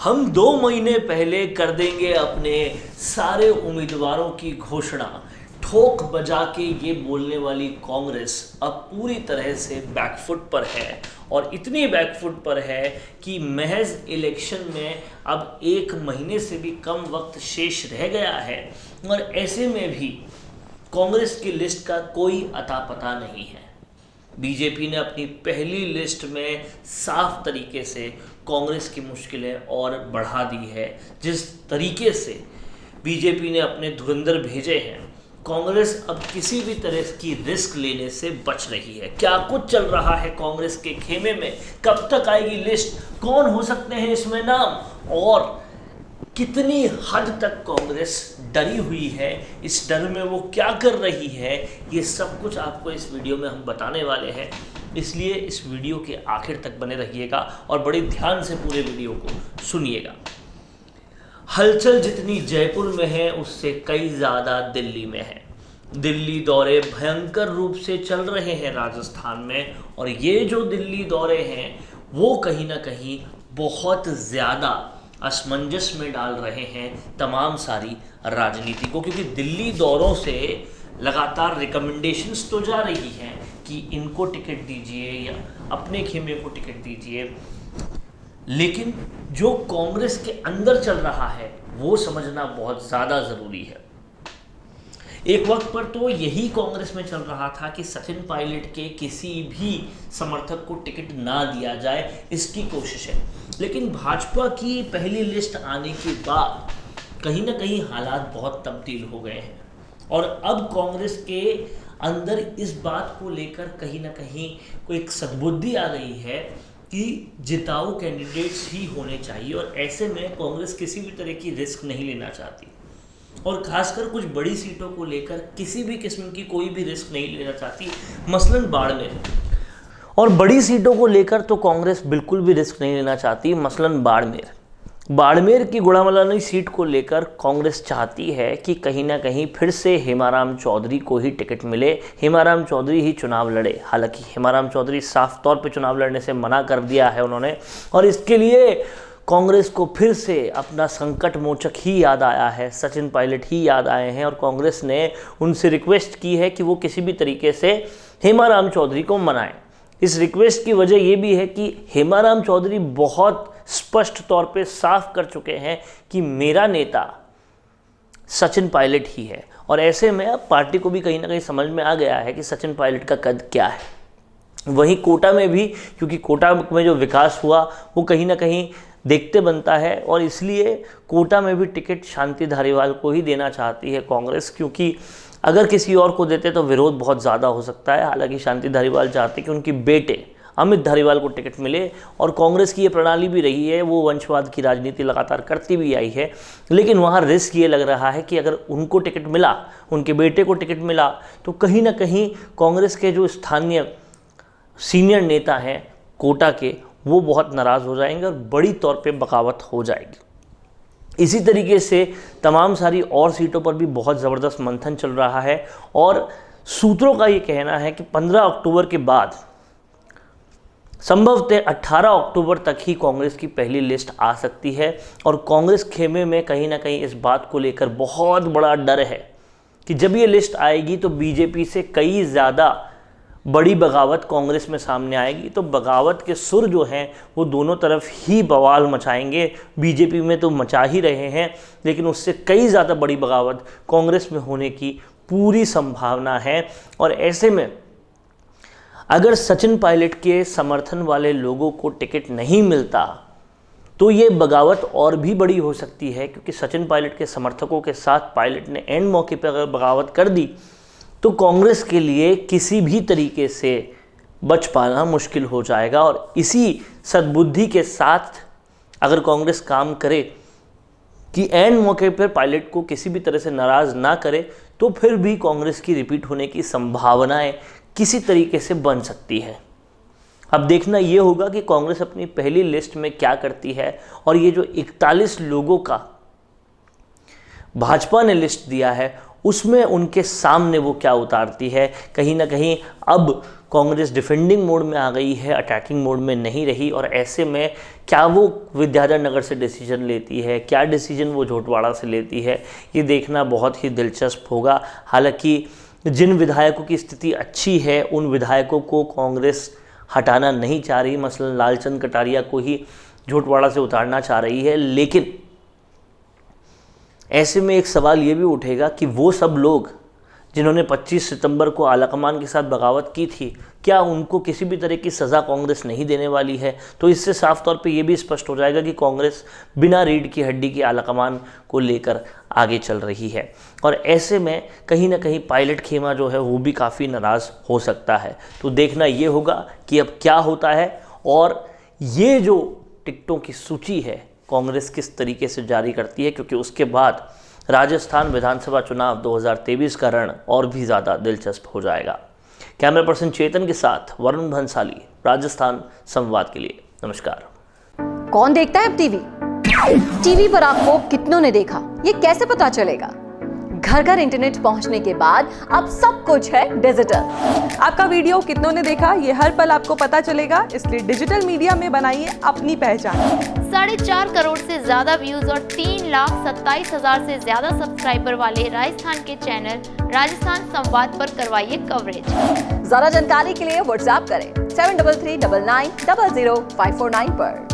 हम 2 महीने पहले कर देंगे अपने सारे उम्मीदवारों की घोषणा। ठोक बजा के ये बोलने वाली कांग्रेस अब पूरी तरह से बैकफुट पर है, और इतनी बैकफुट पर है कि महज इलेक्शन में अब 1 महीने से भी कम वक्त शेष रह गया है, और ऐसे में भी कांग्रेस की लिस्ट का कोई अता पता नहीं है। बीजेपी ने अपनी पहली लिस्ट में साफ तरीके से कांग्रेस की मुश्किलें और बढ़ा दी है। जिस तरीके से बीजेपी ने अपने धुरंधर भेजे हैं, कांग्रेस अब किसी भी तरह की रिस्क लेने से बच रही है। क्या कुछ चल रहा है कांग्रेस के खेमे में, कब तक आएगी लिस्ट, कौन हो सकते हैं इसमें नाम, और कितनी हद तक कांग्रेस डरी हुई है, इस डर में वो क्या कर रही है, ये सब कुछ आपको इस वीडियो में हम बताने वाले हैं। इसलिए इस वीडियो के आखिर तक बने रहिएगा और बड़े ध्यान से पूरे वीडियो को सुनिएगा। हलचल जितनी जयपुर में है उससे कई ज़्यादा दिल्ली में है। दिल्ली दौरे भयंकर रूप से चल रहे हैं राजस्थान में, और ये जो दिल्ली दौरे हैं वो कहीं ना कहीं बहुत ज़्यादा असमंजस में डाल रहे हैं तमाम सारी राजनीति को, क्योंकि दिल्ली दौरों से लगातार रिकमेंडेशंस तो जा रही हैं कि इनको टिकट दीजिए या अपने खेमे को टिकट दीजिए, लेकिन जो कांग्रेस के अंदर चल रहा है वो समझना बहुत ज़्यादा ज़रूरी है। एक वक्त पर तो यही कांग्रेस में चल रहा था कि सचिन पायलट के किसी भी समर्थक को टिकट ना दिया जाए, इसकी कोशिश है। लेकिन भाजपा की पहली लिस्ट आने के बाद कहीं ना कहीं हालात बहुत तब्दील हो गए हैं, और अब कांग्रेस के अंदर इस बात को लेकर कहीं ना कहीं कोई एक सद्बुद्धि आ गई है कि जिताऊ कैंडिडेट्स ही होने चाहिए, और ऐसे में कांग्रेस किसी भी तरह की रिस्क नहीं लेना चाहती, और खासकर कुछ बड़ी सीटों को लेकर किसी भी किस्म की कोई भी रिस्क नहीं लेना चाहती, मसलन बाड़मेर। और बड़ी सीटों को लेकर तो कांग्रेस बिल्कुल भी रिस्क नहीं लेना चाहती, मसलन बाड़मेर की गुड़ामलानी सीट को लेकर कांग्रेस चाहती है कि कहीं ना कहीं फिर से हेमाराम चौधरी को ही टिकट मिले, हेमाराम चौधरी ही चुनाव लड़े। हालांकि हेमाराम चौधरी साफ तौर पे चुनाव लड़ने से मना कर दिया है उन्होंने, और इसके लिए कांग्रेस को फिर से अपना संकट मोचक ही याद आया है, सचिन पायलट ही याद आए हैं, और कांग्रेस ने उनसे रिक्वेस्ट की है कि वो किसी भी तरीके से हेमाराम चौधरी को मनाएं। इस रिक्वेस्ट की वजह ये भी है कि हेमाराम चौधरी बहुत स्पष्ट तौर पे साफ कर चुके हैं कि मेरा नेता सचिन पायलट ही है, और ऐसे में अब पार्टी को भी कहीं ना कहीं समझ में आ गया है कि सचिन पायलट का कद क्या है। वहीं कोटा में भी, क्योंकि कोटा में जो विकास हुआ वो कहीं ना कहीं देखते बनता है, और इसलिए कोटा में भी टिकट शांति धारीवाल को ही देना चाहती है कांग्रेस, क्योंकि अगर किसी और को देते तो विरोध बहुत ज़्यादा हो सकता है। हालांकि शांति धारीवाल चाहते कि उनके बेटे अमित धारीवाल को टिकट मिले, और कांग्रेस की ये प्रणाली भी रही है, वो वंशवाद की राजनीति लगातार करती भी आई है। लेकिन वहाँ रिस्क ये लग रहा है कि अगर उनको टिकट मिला, उनके बेटे को टिकट मिला, तो कहीं ना कहीं कांग्रेस के जो स्थानीय सीनियर नेता हैं कोटा के, वो बहुत नाराज़ हो जाएंगे और बड़ी तौर पे बगावत हो जाएगी। इसी तरीके से तमाम सारी और सीटों पर भी बहुत ज़बरदस्त मंथन चल रहा है, और सूत्रों का ये कहना है कि 15 अक्टूबर के बाद संभवतः 18 अक्टूबर तक ही कांग्रेस की पहली लिस्ट आ सकती है, और कांग्रेस खेमे में कहीं ना कहीं इस बात को लेकर बहुत बड़ा डर है कि जब ये लिस्ट आएगी तो बीजेपी से कई ज़्यादा बड़ी बगावत कांग्रेस में सामने आएगी। तो बगावत के सुर जो हैं वो दोनों तरफ ही बवाल मचाएंगे। बीजेपी में तो मचा ही रहे हैं, लेकिन उससे कई ज़्यादा बड़ी बगावत कांग्रेस में होने की पूरी संभावना है। और ऐसे में अगर सचिन पायलट के समर्थन वाले लोगों को टिकट नहीं मिलता तो ये बगावत और भी बड़ी हो सकती है, क्योंकि सचिन पायलट के समर्थकों के साथ पायलट ने एंड मौके पर अगर बगावत कर दी तो कांग्रेस के लिए किसी भी तरीके से बच पाना मुश्किल हो जाएगा। और इसी सद्बुद्धि के साथ अगर कांग्रेस काम करे कि एंड मौके पर पायलट को किसी भी तरह से नाराज़ ना करे, तो फिर भी कांग्रेस की रिपीट होने की संभावनाएं किसी तरीके से बन सकती है। अब देखना ये होगा कि कांग्रेस अपनी पहली लिस्ट में क्या करती है, और ये जो 41 लोगों का भाजपा ने लिस्ट दिया है उसमें उनके सामने वो क्या उतारती है। कहीं ना कहीं अब कांग्रेस डिफेंडिंग मोड में आ गई है, अटैकिंग मोड में नहीं रही, और ऐसे में क्या वो विद्याधर नगर से डिसीजन लेती है, क्या डिसीजन वो झोटवाड़ा से लेती है, ये देखना बहुत ही दिलचस्प होगा। हालांकि जिन विधायकों की स्थिति अच्छी है उन विधायकों को कांग्रेस हटाना नहीं चाह रही, मसलन लालचंद कटारिया को ही झोटवाड़ा से उतारना चाह रही है। लेकिन ऐसे में एक सवाल ये भी उठेगा कि वो सब लोग जिन्होंने 25 सितंबर को आलाकमान के साथ बगावत की थी, क्या उनको किसी भी तरह की सज़ा कांग्रेस नहीं देने वाली है? तो इससे साफ तौर पे ये भी स्पष्ट हो जाएगा कि कांग्रेस बिना रीढ़ की हड्डी की आलाकमान को लेकर आगे चल रही है, और ऐसे में कहीं ना कहीं पायलट खेमा जो है वो भी काफ़ी नाराज़ हो सकता है। तो देखना ये होगा कि अब क्या होता है, और ये जो टिकटों की सूची है कांग्रेस किस तरीके से जारी करती है, क्योंकि उसके बाद राजस्थान विधानसभा चुनाव 2023 का रण और भी ज़्यादा दिलचस्प हो जाएगा। कैमरा पर्सन चेतन के साथ वरुण भंसाली, राजस्थान संवाद के लिए। नमस्कार। कौन देखता है अब टीवी पर आपको कितनों ने देखा, ये कैसे पता चलेगा? घर घर इंटरनेट पहुंचने के बाद अब सब कुछ है डिजिटल। आपका वीडियो कितनों ने देखा ये हर पल आपको पता चलेगा, इसलिए डिजिटल मीडिया में बनाइए अपनी पहचान। 4.5 करोड़ से ज्यादा व्यूज और 3,27,000 से ज्यादा सब्सक्राइबर वाले राजस्थान के चैनल राजस्थान संवाद पर करवाइए कवरेज। ज्यादा जानकारी के लिए व्हाट्सएप करें 7339900549 पर।